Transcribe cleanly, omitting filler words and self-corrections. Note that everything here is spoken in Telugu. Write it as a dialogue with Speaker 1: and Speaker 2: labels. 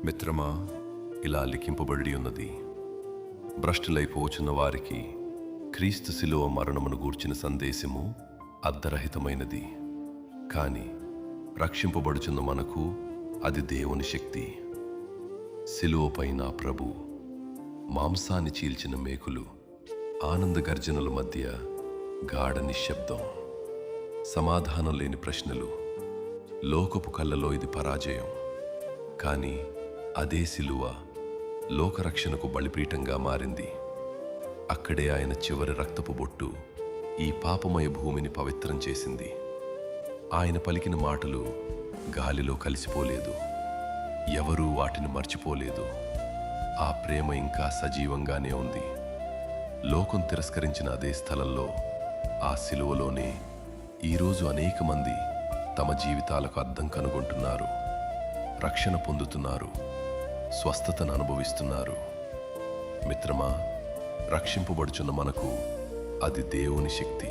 Speaker 1: మిత్రమా, ఇలా లిఖింపబడి ఉన్నది: భ్రష్టులైపోచున్న వారికి క్రీస్తు శిలువ మరణమును గూర్చిన సందేశము అర్ధరహితమైనది, కాని రక్షింపబడుచున్న మనకు అది దేవుని శక్తి. శిలువపైన ప్రభు మాంసాన్ని చీల్చిన మేకులు, ఆనంద గర్జనల మధ్య గాఢ నిశ్శబ్దం, సమాధానం లేని ప్రశ్నలు. లోకపు కళ్ళలో ఇది పరాజయం, కానీ అదే శిలువ లోకరక్షణకు బలిపీఠంగా మారింది. అక్కడే ఆయన చివరి రక్తపు బొట్టు ఈ పాపమయ భూమిని పవిత్రం చేసింది. ఆయన పలికిన మాటలు గాలిలో కలిసిపోలేదు, ఎవరూ వాటిని మర్చిపోలేదు. ఆ ప్రేమ ఇంకా సజీవంగానే ఉంది. లోకం తిరస్కరించిన అదే స్థలంలో, ఆ శిలువలోనే ఈరోజు అనేక మంది తమ జీవితాలకు అర్థం కనుగొంటున్నారు, రక్షణ పొందుతున్నారు, స్వస్థతను అనుభవిస్తున్నారు. మిత్రమా, రక్షింపబడుచున్న మనకు అది దేవుని శక్తి.